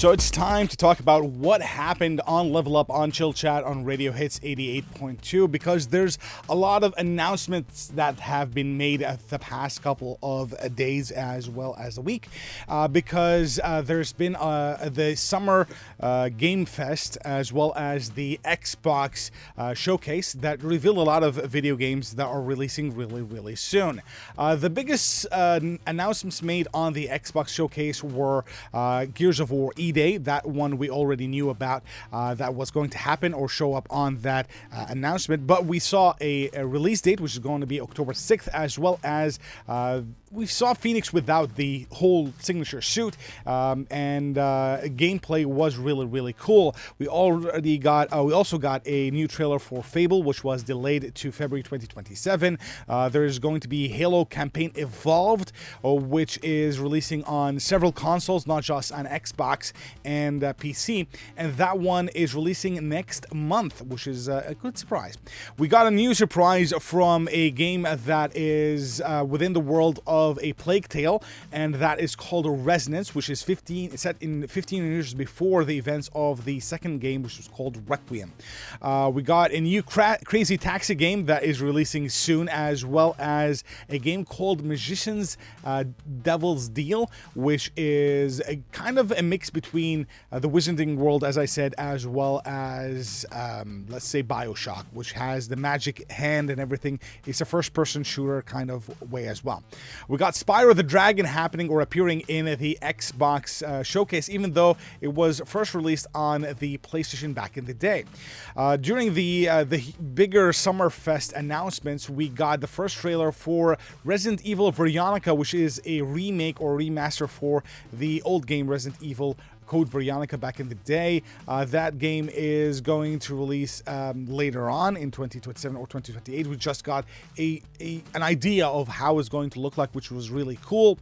So it's time to talk about what happened on Level Up on Chill Chat on Radio Hits 88.2, because there's a lot of announcements that have been made the past couple of days as well as a week, because there's been the Summer Game Fest as well as the Xbox Showcase that reveal a lot of video games that are releasing really soon. The biggest announcements made on the Xbox Showcase were Gears of War Day. That one we already knew about, that was going to happen or show up on that announcement, but we saw a release date, which is going to be October 6th, as well as we saw Phoenix without the whole signature suit, and gameplay was really cool. We also got a new trailer for Fable, which was delayed to February 2027. There is going to be Halo Campaign Evolved, which is releasing on several consoles, not just on Xbox and PC, and that one is releasing next month, which is a good surprise. We got a new surprise from a game that is within the world of a Plague Tale, and that is called Resonance, which is set in 15 years before the events of the second game, which was called Requiem. We got a new Crazy Taxi game that is releasing soon, as well as a game called Magician's Devil's Deal, which is a kind of a mix between the Wizarding World, as I said, as well as let's say BioShock, which has the magic hand and everything. It's a first-person shooter kind of way as well. We got Spyro the Dragon happening or appearing in the Xbox Showcase, even though it was first released on the PlayStation back in the day. During the bigger Summerfest announcements, we got the first trailer for Resident Evil Veronica, which is a remake or remaster for the old game Resident Evil Code Veronica back in the day. That game is going to release later on in 2027 or 2028. We just got an idea of how it's going to look like, which was really cool.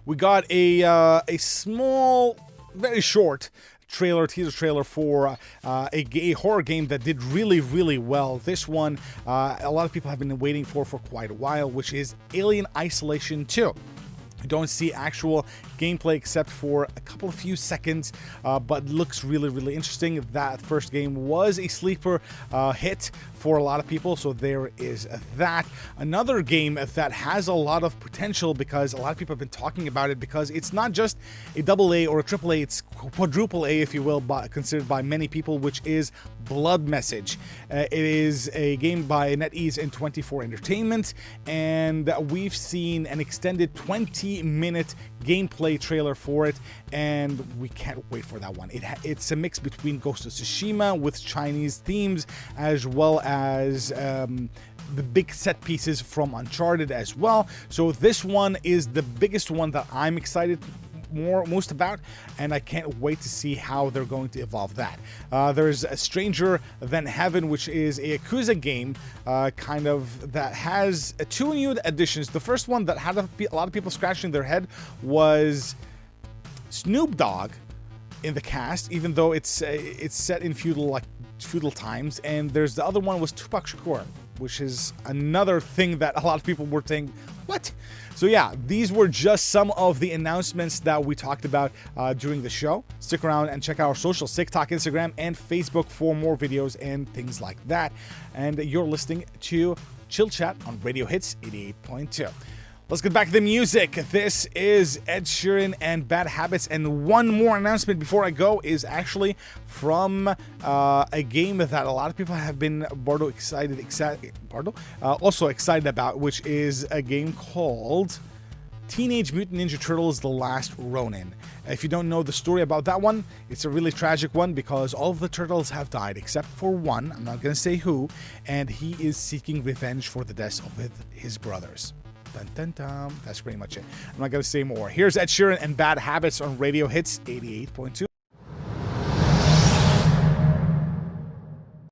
We got a small, very short teaser trailer for a horror game that did really well. This one, a lot of people have been waiting for quite a while, which is Alien Isolation 2. You don't see actual gameplay except for a couple of few seconds, but looks really interesting. That first game was a sleeper hit for a lot of people, so there is that. Another game that has a lot of potential, because a lot of people have been talking about it, because it's not just a AA or a AAA, it's quadruple A, if you will, considered by many people, which is Blood Message. It is a game by NetEase and 24 Entertainment, and we've seen an extended 20-minute gameplay trailer for it, and we can't wait for that one. It's a mix between Ghost of Tsushima with Chinese themes, as well as the big set pieces from Uncharted as well. So this one is the biggest one that I'm excited most about, and I can't wait to see how they're going to evolve that. There's a Stranger Than Heaven, which is a Yakuza game kind of that has two new additions. The first one that had a lot of people scratching their head was Snoop Dogg in the cast, even though it's set in feudal times, and there's the other one was Tupac Shakur, which is another thing that a lot of people were saying, what? So yeah, these were just some of the announcements that we talked about during the show. Stick around and check out our socials, TikTok, Instagram, and Facebook for more videos and things like that. And you're listening to Chill Chat on Radio Hits 88.2. Let's get back to the music. This is Ed Sheeran and Bad Habits. And one more announcement before I go is actually from a game that a lot of people have been also excited about, which is a game called Teenage Mutant Ninja Turtles: The Last Ronin. If you don't know the story about that one, it's a really tragic one, because all of the turtles have died except for one. I'm not going to say who, and he is seeking revenge for the deaths of his brothers. Dun, dun, dun. That's pretty much it. I'm not going to say more. Here's Ed Sheeran and Bad Habits on Radio Hits 88.2.